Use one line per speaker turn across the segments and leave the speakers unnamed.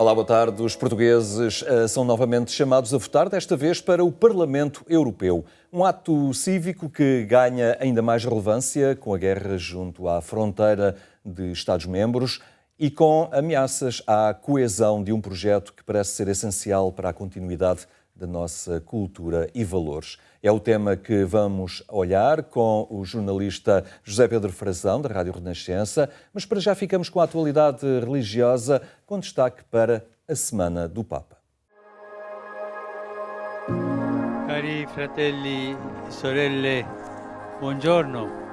Olá, boa tarde. Os portugueses são novamente chamados a votar, desta vez para o Parlamento Europeu. Um ato cívico que ganha ainda mais relevância com a guerra junto à fronteira de Estados-membros e com ameaças à coesão de um projeto que parece ser essencial para a continuidade da nossa cultura e valores. É o tema que vamos olhar com o jornalista José Pedro Frazão, da Rádio Renascença, mas para já ficamos com a atualidade religiosa, com destaque para a Semana do Papa.
Cari fratelli e sorelle, buongiorno.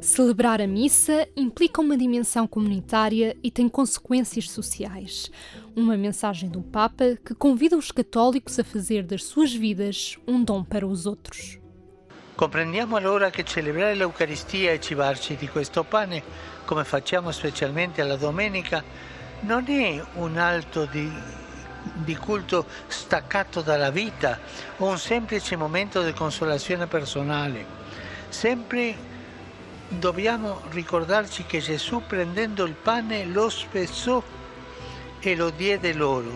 Celebrar a missa implica uma dimensão comunitária e tem consequências sociais. Uma mensagem do Papa que convida os católicos a fazer das suas vidas um dom para os outros.
Comprendiamo allora che celebrare l'Eucaristia e cibarci di questo pane, come facciamo specialmente alla domenica, non è un atto di culto staccato dalla vita o un semplice momento di consolazione personale. Sempre dobbiamo ricordarci che Gesù, prendendo il pane, lo spezzò e lo diede loro.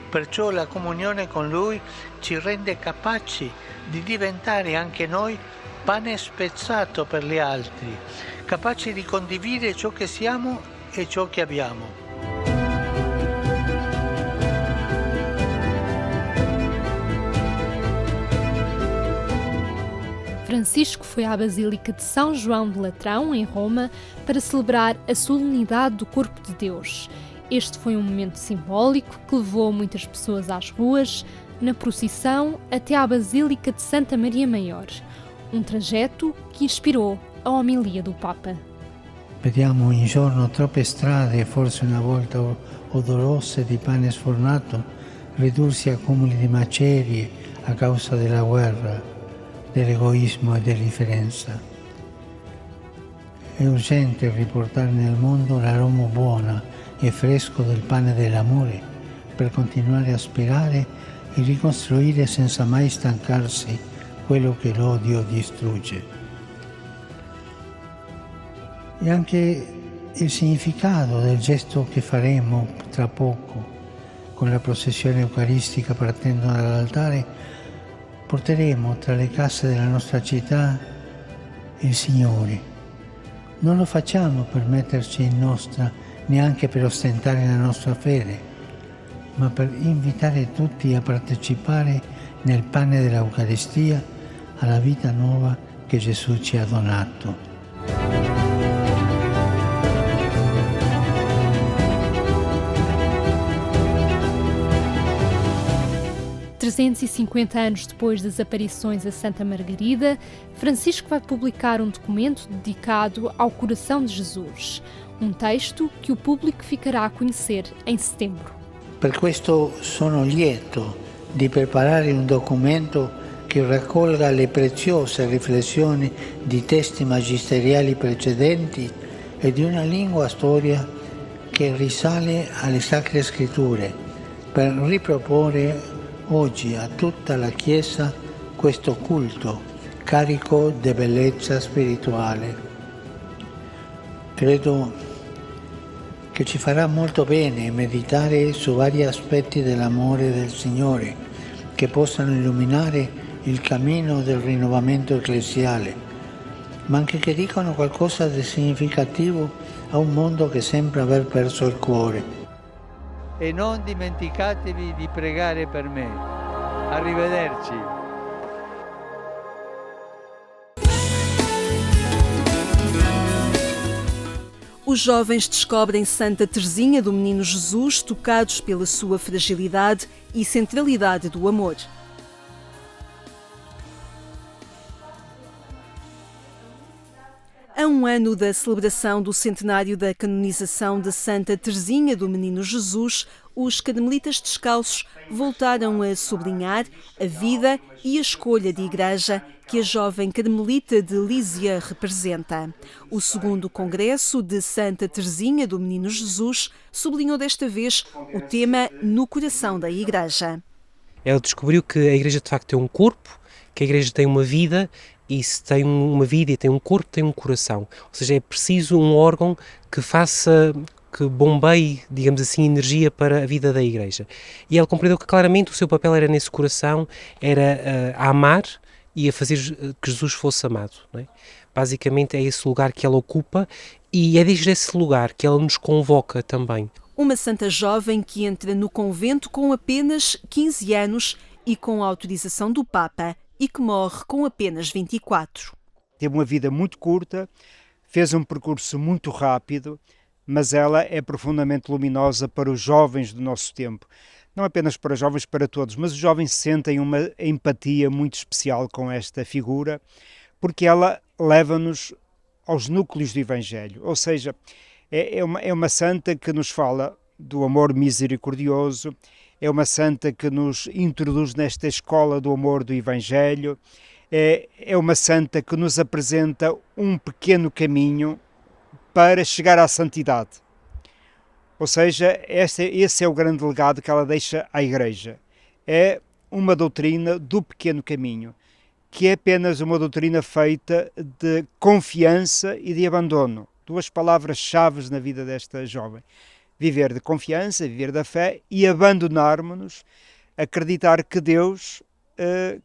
Perciò la comunione con Lui ci rende capaci di diventare anche noi pane spezzato per gli altri, capaci di condividere ciò che siamo e ciò che abbiamo.
Francisco foi à Basílica de São João de Latrão, em Roma, para celebrar a solenidade do Corpo de Deus. Este foi um momento simbólico que levou muitas pessoas às ruas, na procissão até à Basílica de Santa Maria Maior. Um trajeto que inspirou a homilia do Papa.
Vediamo in giorno troppe strade, forse una volta odorose di pane sfornato, ridursi a cumuli di macerie a causa della guerra, dell'egoismo e dell'indifferenza. È urgente riportare nel mondo l'aroma buono e fresco del pane dell'amore per continuare a aspirare e ricostruire senza mai stancarsi quello che l'odio distrugge. E anche il significato del gesto che faremo tra poco con la processione eucaristica partendo dall'altare. Porteremo tra le casse della nostra città il Signore. Non lo facciamo per metterci in nostra, neanche per ostentare la nostra fede, ma per invitare tutti a partecipare nel pane dell'Eucaristia alla vita nuova che Gesù ci ha donato.
350 anos depois das aparições a Santa Margarida, Francisco vai publicar um documento dedicado ao coração de Jesus, um texto que o público ficará a conhecer em setembro.
Per questo sono lieto di preparare un documento che raccolga le preziose riflessioni di testi magisteriali precedenti e di una lingua storia che risale alle Sacre Scritture, per riproporre oggi a tutta la Chiesa questo culto carico di bellezza spirituale. Credo che ci farà molto bene meditare su vari aspetti dell'amore del Signore che possano illuminare il cammino del rinnovamento ecclesiale, ma anche che dicano qualcosa di significativo a un mondo che sembra aver perso il cuore.
E non dimenticatevi di pregare per me. Arrivederci.
Os jovens descobrem Santa Teresinha do Menino Jesus, tocados pela sua fragilidade e centralidade do amor. A um ano da celebração do centenário da canonização de Santa Teresinha do Menino Jesus, os carmelitas descalços voltaram a sublinhar a vida e a escolha de igreja que a jovem carmelita de Lisieux representa. O segundo congresso de Santa Teresinha do Menino Jesus sublinhou desta vez o tema No Coração da Igreja.
Ela descobriu que a Igreja de facto tem um corpo, que a Igreja tem uma vida, e se tem uma vida e tem um corpo, tem um coração. Ou seja, é preciso um órgão que que bombeie, digamos assim, energia para a vida da Igreja. E ela compreendeu que claramente o seu papel era nesse coração, era a amar e a fazer que Jesus fosse amado. Não é? Basicamente é esse lugar que ela ocupa e é desde esse lugar que ela nos convoca também.
Uma santa jovem que entra no convento com apenas 15 anos e com a autorização do Papa e que morre com apenas 24.
Teve uma vida muito curta, fez um percurso muito rápido, mas ela é profundamente luminosa para os jovens do nosso tempo. Não apenas para os jovens, para todos, mas os jovens sentem uma empatia muito especial com esta figura, porque ela leva-nos aos núcleos do Evangelho, ou seja, é uma santa que nos fala do amor misericordioso, é uma santa que nos introduz nesta escola do amor do Evangelho, é uma santa que nos apresenta um pequeno caminho para chegar à santidade. Ou seja, esse é o grande legado que ela deixa à Igreja. É uma doutrina do pequeno caminho, que é apenas uma doutrina feita de confiança e de abandono. Duas palavras-chave na vida desta jovem. Viver de confiança, viver da fé e abandonarmos-nos, acreditar que Deus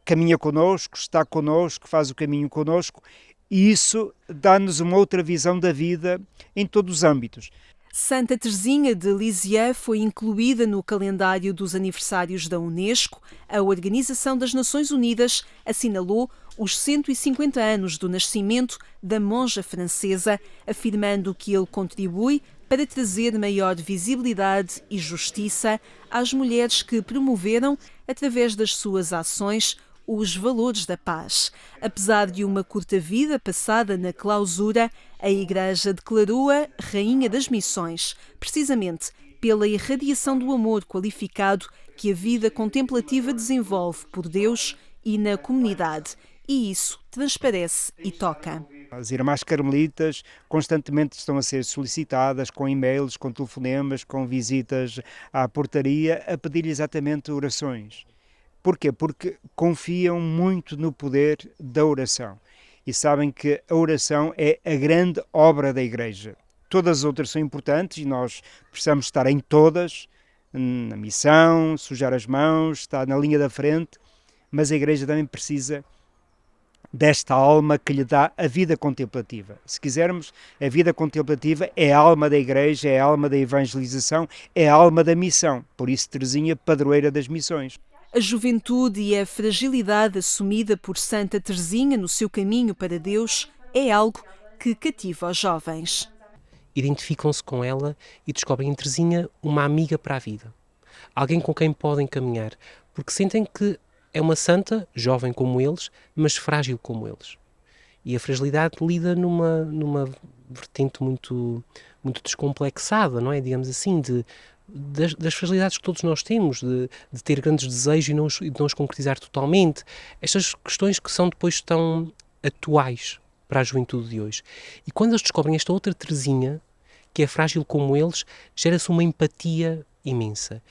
caminha connosco, está connosco, faz o caminho connosco, e isso dá-nos uma outra visão da vida em todos os âmbitos.
Santa Teresinha de Lisieux foi incluída no calendário dos aniversários da Unesco. A Organização das Nações Unidas assinalou os 150 anos do nascimento da monja francesa, afirmando que ele contribui para trazer maior visibilidade e justiça às mulheres que promoveram, através das suas ações, os valores da paz. Apesar de uma curta vida passada na clausura, a Igreja declarou-a Rainha das Missões, precisamente pela irradiação do amor qualificado que a vida contemplativa desenvolve por Deus e na comunidade. E isso transparece e toca.
As irmãs carmelitas constantemente estão a ser solicitadas com e-mails, com telefonemas, com visitas à portaria a pedir exatamente orações. Porquê? Porque confiam muito no poder da oração e sabem que a oração é a grande obra da Igreja. Todas as outras são importantes e nós precisamos estar em todas, na missão, sujar as mãos, estar na linha da frente, mas a Igreja também precisa desta alma que lhe dá a vida contemplativa. Se quisermos, a vida contemplativa é a alma da Igreja, é a alma da evangelização, é a alma da missão. Por isso, Teresinha, padroeira das missões.
A juventude e a fragilidade assumida por Santa Teresinha no seu caminho para Deus é algo que cativa os jovens.
Identificam-se com ela e descobrem em Teresinha uma amiga para a vida. Alguém com quem podem caminhar, porque sentem que é uma santa, jovem como eles, mas frágil como eles. E a fragilidade lida numa vertente muito descomplexada, não é? Digamos assim, das fragilidades que todos nós temos, de ter grandes desejos e não os concretizar totalmente. Estas questões que são depois tão atuais para a juventude de hoje. E quando eles descobrem esta outra Teresinha, que é frágil como eles, gera-se uma empatia imensa.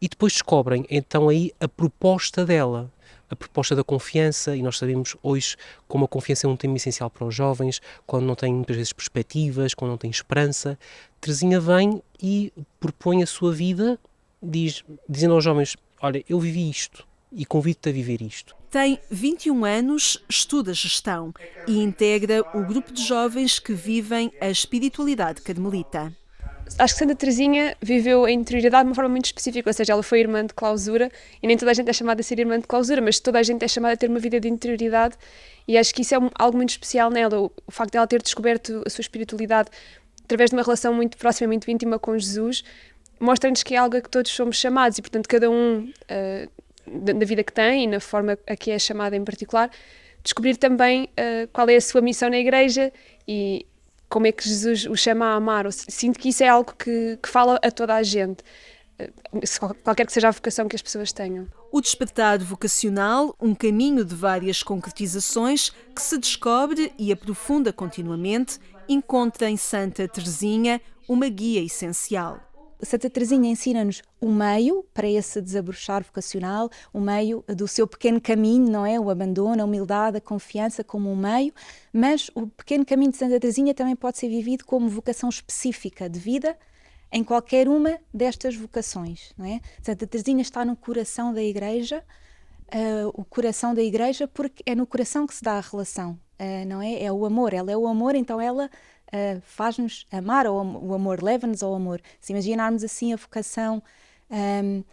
E depois descobrem, então, aí a proposta dela, a proposta da confiança, e nós sabemos hoje como a confiança é um tema essencial para os jovens, quando não têm muitas vezes perspectivas, quando não têm esperança. Teresinha vem e propõe a sua vida, dizendo aos jovens, olha, eu vivi isto e convido-te a viver isto.
Tem 21 anos, estuda gestão e integra o grupo de jovens que vivem a espiritualidade carmelita.
Acho que Santa Teresinha viveu a interioridade de uma forma muito específica, ou seja, ela foi irmã de clausura e nem toda a gente é chamada a ser irmã de clausura, mas toda a gente é chamada a ter uma vida de interioridade e acho que isso é algo muito especial nela, o facto de ela ter descoberto a sua espiritualidade através de uma relação muito próxima, muito íntima com Jesus, mostra-nos que é algo a que todos somos chamados e, portanto, cada um, na vida que tem e na forma a que é chamada em particular, descobrir também qual é a sua missão na Igreja e como é que Jesus o chama a amar. Eu sinto que isso é algo que fala a toda a gente, qualquer que seja a vocação que as pessoas tenham.
O despertar vocacional, um caminho de várias concretizações que se descobre e aprofunda continuamente, encontra em Santa Teresinha uma guia essencial.
Santa Teresinha ensina-nos o meio para esse desabrochar vocacional, o meio do seu pequeno caminho, não é? O abandono, a humildade, a confiança como um meio, mas o pequeno caminho de Santa Teresinha também pode ser vivido como vocação específica de vida em qualquer uma destas vocações, não é? Santa Teresinha está no coração da Igreja, o coração da Igreja, porque é no coração que se dá a relação, não é? É o amor, ela é o amor, então ela faz-nos amar, ou o amor leva-nos ao amor. Se imaginarmos assim a vocação,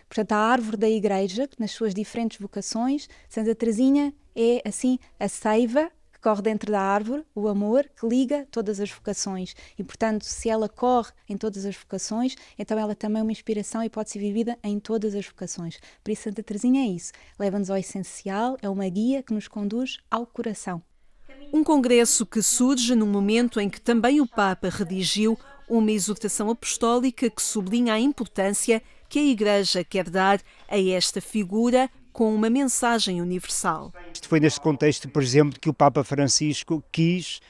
portanto, a árvore da Igreja, nas suas diferentes vocações, Santa Teresinha é assim a seiva que corre dentro da árvore, o amor que liga todas as vocações. E, portanto, se ela corre em todas as vocações, então ela também é uma inspiração e pode ser vivida em todas as vocações. Por isso, Santa Teresinha é isso. Leva-nos ao essencial, é uma guia que nos conduz ao coração.
Um congresso que surge num momento em que também o Papa redigiu uma exortação apostólica que sublinha a importância que a Igreja quer dar a esta figura com uma mensagem universal.
Isto foi neste contexto, por exemplo, que o Papa Francisco quis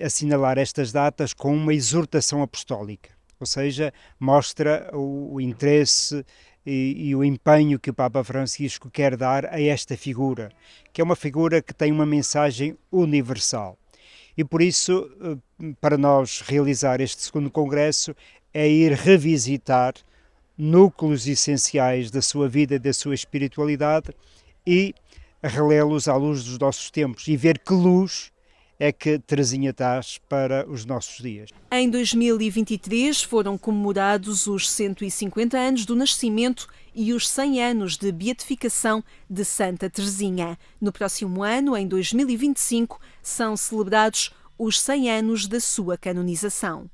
assinalar estas datas com uma exortação apostólica, ou seja, mostra o interesse e o empenho que o Papa Francisco quer dar a esta figura, que é uma figura que tem uma mensagem universal. E por isso, para nós realizar este segundo congresso, é ir revisitar núcleos essenciais da sua vida e da sua espiritualidade e relê-los à luz dos nossos tempos e ver que luz é que Teresinha traz para os nossos dias.
Em 2023 foram comemorados os 150 anos do nascimento e os 100 anos de beatificação de Santa Teresinha. No próximo ano, em 2025, são celebrados os 100 anos da sua canonização.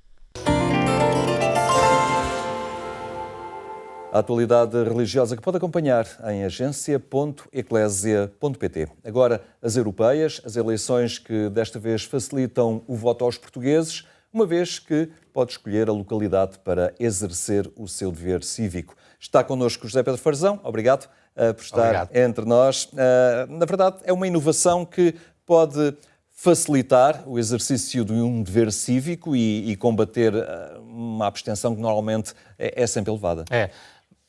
A atualidade religiosa que pode acompanhar em agência.eclésia.pt. Agora, as europeias, as eleições que desta vez facilitam o voto aos portugueses, uma vez que pode escolher a localidade para exercer o seu dever cívico. Está connosco José Pedro Farzão, obrigado por estar entre nós. Na verdade, é uma inovação que pode facilitar o exercício de um dever cívico e combater uma abstenção que normalmente é sempre elevada.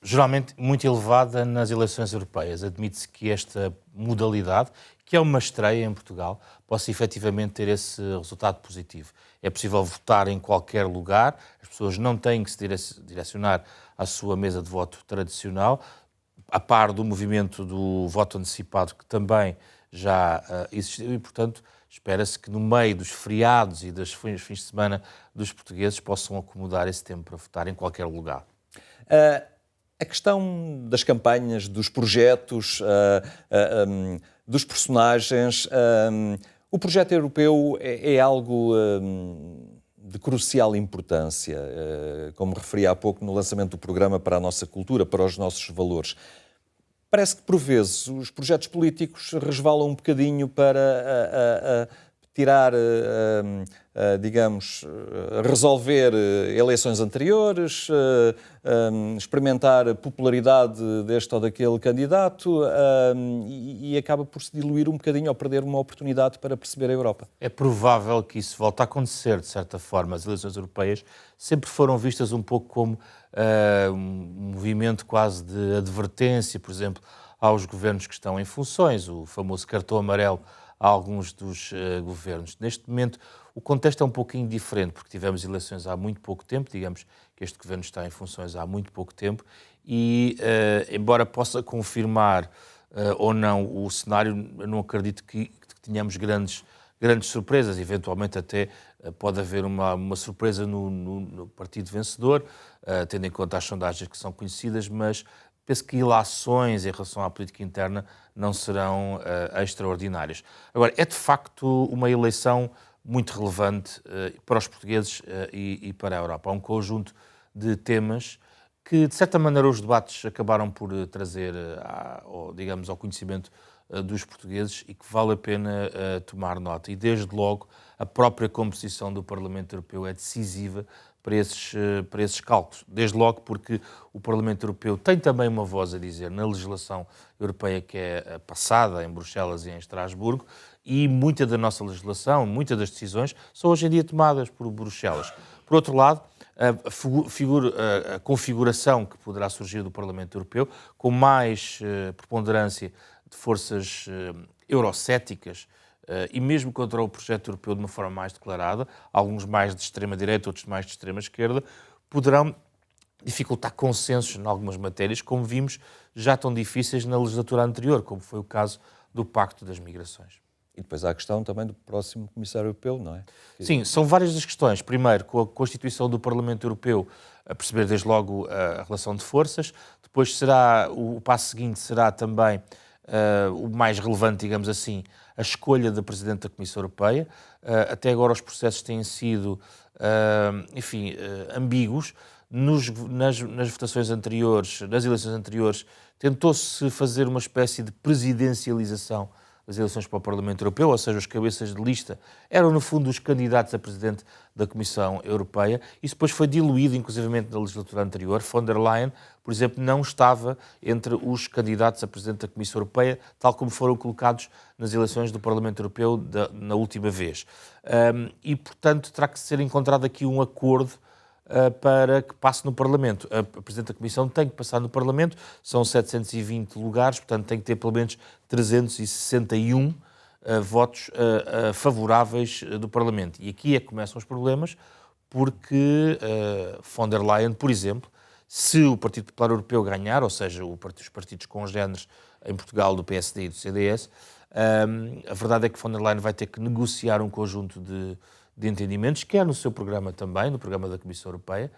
Geralmente muito elevada nas eleições europeias. Admite-se que esta modalidade, que é uma estreia em Portugal, possa efetivamente ter esse resultado positivo. É possível votar em qualquer lugar, as pessoas não têm que se direcionar à sua mesa de voto tradicional, a par do movimento do voto antecipado, que também já existiu, e, portanto, espera-se que no meio dos feriados e dos fins de semana dos portugueses possam acomodar esse tempo para votar em qualquer lugar.
A questão das campanhas, dos projetos, dos personagens, o projeto europeu é algo de crucial importância, como referi há pouco no lançamento do programa, para a nossa cultura, para os nossos valores. Parece que, por vezes, os projetos políticos resvalam um bocadinho para tirar, digamos, resolver eleições anteriores, experimentar popularidade deste ou daquele candidato e acaba por se diluir um bocadinho ou perder uma oportunidade para perceber a Europa.
É provável que isso volte a acontecer, de certa forma. As eleições europeias sempre foram vistas um pouco como um movimento quase de advertência, por exemplo, aos governos que estão em funções, o famoso cartão amarelo a alguns dos governos. Neste momento, o contexto é um pouquinho diferente, porque tivemos eleições há muito pouco tempo, digamos que este governo está em funções há muito pouco tempo, e, embora possa confirmar ou não o cenário, eu não acredito que tenhamos grandes surpresas. Eventualmente até pode haver uma surpresa no partido vencedor, tendo em conta as sondagens que são conhecidas, mas penso que ilações em relação à política interna não serão extraordinárias. Agora, é de facto uma eleição muito relevante para os portugueses e para a Europa. Há um conjunto de temas que, de certa maneira, os debates acabaram por trazer, digamos, ao conhecimento dos portugueses e que vale a pena tomar nota. E, desde logo, a própria composição do Parlamento Europeu é decisiva para esses cálculos. Desde logo porque o Parlamento Europeu tem também uma voz a dizer na legislação europeia que é passada em Bruxelas e em Estrasburgo, e muita da nossa legislação, muitas das decisões, são hoje em dia tomadas por Bruxelas. Por outro lado, a configuração que poderá surgir do Parlamento Europeu, com mais preponderância de forças eurocéticas e mesmo contra o projeto europeu de uma forma mais declarada, alguns mais de extrema-direita, outros mais de extrema-esquerda, poderão dificultar consensos em algumas matérias, como vimos já tão difíceis na legislatura anterior, como foi o caso do Pacto das Migrações.
E depois há a questão também do próximo Comissário Europeu, não é?
Sim, são várias as questões. Primeiro, com a Constituição do Parlamento Europeu, a perceber desde logo a relação de forças. Depois o passo seguinte será também o mais relevante, digamos assim, a escolha da Presidente da Comissão Europeia. Até agora os processos têm sido, ambíguos. Nas votações anteriores, nas eleições anteriores, tentou-se fazer uma espécie de presidencialização das eleições para o Parlamento Europeu, ou seja, os cabeças de lista eram, no fundo, os candidatos a Presidente da Comissão Europeia. Isso depois foi diluído, inclusivamente, na legislatura anterior. Von der Leyen, por exemplo, não estava entre os candidatos a Presidente da Comissão Europeia, tal como foram colocados nas eleições do Parlamento Europeu na última vez. E, portanto, terá que ser encontrado aqui um acordo para que passe no Parlamento. A Presidente da Comissão tem que passar no Parlamento, são 720 lugares, portanto tem que ter pelo menos 361 votos favoráveis do Parlamento. E aqui é que começam os problemas, porque von der Leyen, por exemplo, se o Partido Popular Europeu ganhar, ou seja, os partidos congêneres em Portugal do PSD e do CDS, a verdade é que von der Leyen vai ter que negociar um conjunto de entendimentos, que é no seu programa também, no programa da Comissão Europeia,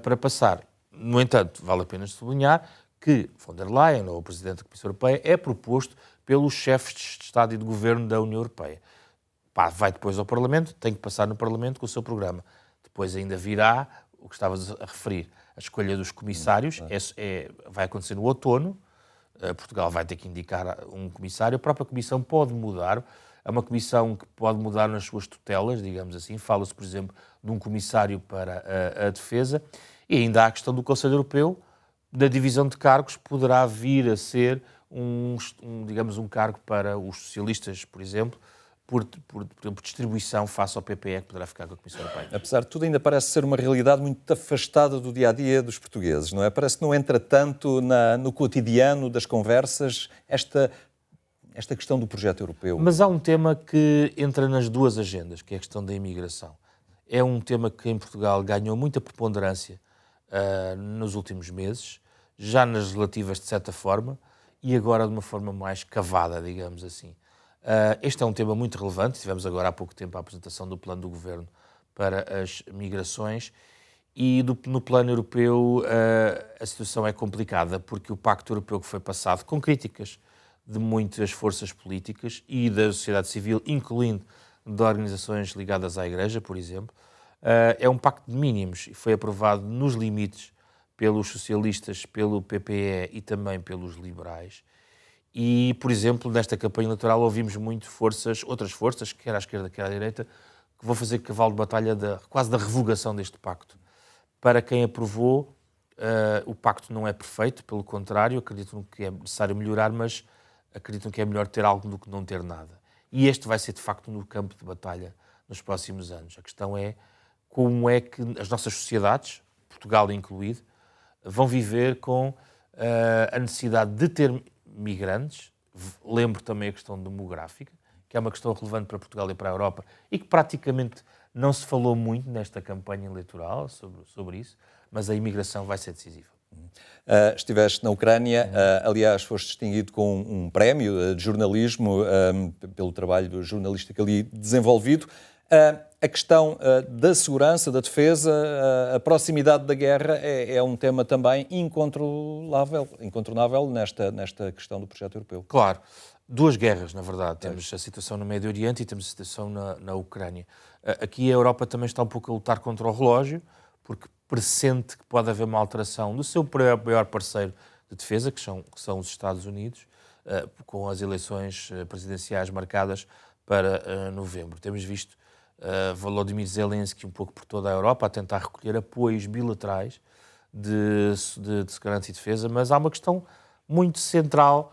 para passar. No entanto, vale a pena sublinhar que von der Leyen, ou o Presidente da Comissão Europeia, é proposto pelos chefes de Estado e de Governo da União Europeia. Vai depois ao Parlamento, tem que passar no Parlamento com o seu programa. Depois ainda virá o que estavas a referir, a escolha dos comissários, vai acontecer no outono. Portugal vai ter que indicar um comissário, a própria Comissão pode mudar. É uma comissão que pode mudar nas suas tutelas, digamos assim. Fala-se, por exemplo, de um comissário para a defesa. E ainda há a questão do Conselho Europeu, da divisão de cargos, poderá vir a ser um cargo para os socialistas, por exemplo, por distribuição face ao PPE, que poderá ficar com a Comissão Europeia.
Apesar de tudo, ainda parece ser uma realidade muito afastada do dia-a-dia dos portugueses, não é? Parece que não entra tanto no cotidiano das conversas esta questão do projeto europeu.
Mas há um tema que entra nas duas agendas, que é a questão da imigração. É um tema que em Portugal ganhou muita preponderância nos últimos meses, já nas relativas de certa forma, e agora de uma forma mais cavada, digamos assim. Este é um tema muito relevante. Tivemos agora há pouco tempo a apresentação do plano do Governo para as migrações, e no plano europeu a situação é complicada, porque o Pacto Europeu que foi passado, com críticas de muitas forças políticas e da sociedade civil, incluindo de organizações ligadas à Igreja, por exemplo, é um pacto de mínimos e foi aprovado nos limites pelos socialistas, pelo PPE e também pelos liberais. E, por exemplo, nesta campanha eleitoral ouvimos muito outras forças, quer à esquerda, quer à direita, que vão fazer cavalo de batalha quase da revogação deste pacto. Para quem aprovou, o pacto não é perfeito, pelo contrário, acreditam que é necessário melhorar, mas acreditam que é melhor ter algo do que não ter nada. E este vai ser, de facto, no campo de batalha nos próximos anos. A questão é como é que as nossas sociedades, Portugal incluído, vão viver com a necessidade de ter migrantes. Lembro também a questão demográfica, que é uma questão relevante para Portugal e para a Europa e que praticamente não se falou muito nesta campanha eleitoral sobre isso, mas a imigração vai ser decisiva.
Estiveste na Ucrânia, aliás, foste distinguido com um prémio de jornalismo pelo trabalho jornalístico ali desenvolvido. A questão da segurança, da defesa, a proximidade da guerra é um tema também incontornável nesta questão do projeto europeu.
Claro. Duas guerras, na verdade. Temos a situação no Médio Oriente e temos a situação na Ucrânia. Aqui a Europa também está um pouco a lutar contra o relógio, porque pressente que pode haver uma alteração do seu maior parceiro de defesa, que são os Estados Unidos, com as eleições presidenciais marcadas para novembro. Temos visto Volodymyr Zelensky um pouco por toda a Europa a tentar recolher apoios bilaterais de segurança e defesa, mas há uma questão muito central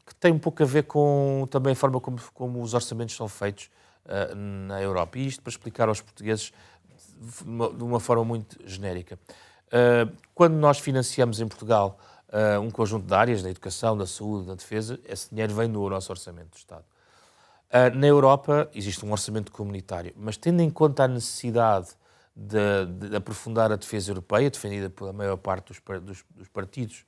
que tem um pouco a ver com também a forma como os orçamentos são feitos na Europa. E isto para explicar aos portugueses de uma forma muito genérica. Quando nós financiamos em Portugal um conjunto de áreas, da educação, da saúde, da defesa, esse dinheiro vem do nosso orçamento do Estado. Na Europa existe um orçamento comunitário, mas tendo em conta a necessidade de aprofundar a defesa europeia, defendida pela maior parte dos partidos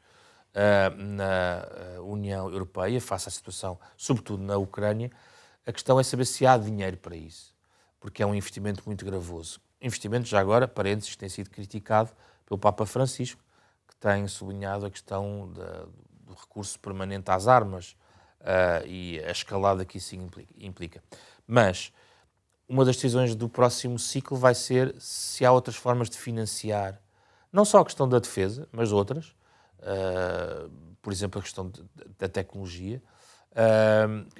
na União Europeia, face à situação, sobretudo na Ucrânia, a questão é saber se há dinheiro para isso, porque é um investimento muito gravoso. Investimento, já agora, parênteses, que tem sido criticado pelo Papa Francisco, que tem sublinhado a questão do recurso permanente às armas e a escalada que isso implica. Mas uma das decisões do próximo ciclo vai ser se há outras formas de financiar, não só a questão da defesa, mas outras, por exemplo, a questão da tecnologia,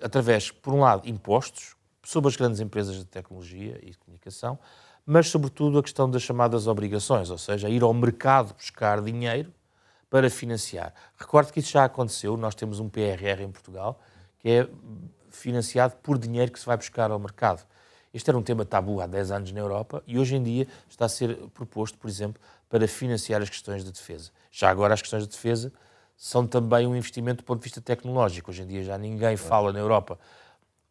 através, por um lado, impostos sobre as grandes empresas de tecnologia e de comunicação, mas, sobretudo, a questão das chamadas obrigações, ou seja, ir ao mercado buscar dinheiro para financiar. Recordo que isso já aconteceu, nós temos um PRR em Portugal, que é financiado por dinheiro que se vai buscar ao mercado. Este era um tema tabu há 10 anos na Europa e hoje em dia está a ser proposto, por exemplo, para financiar as questões de defesa. Já agora as questões de defesa são também um investimento do ponto de vista tecnológico. Hoje em dia já ninguém fala na Europa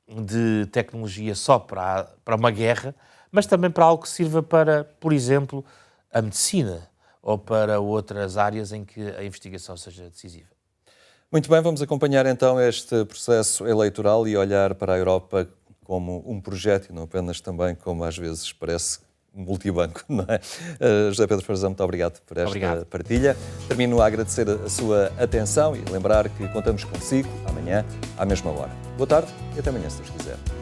de tecnologia só para uma guerra, mas também para algo que sirva para, por exemplo, a medicina ou para outras áreas em que a investigação seja decisiva.
Muito bem, vamos acompanhar então este processo eleitoral e olhar para a Europa como um projeto e não apenas também como às vezes parece um multibanco, não é? José Pedro Frazão, muito obrigado por esta partilha. Termino a agradecer a sua atenção e lembrar que contamos consigo amanhã à mesma hora. Boa tarde e até amanhã, se Deus quiser.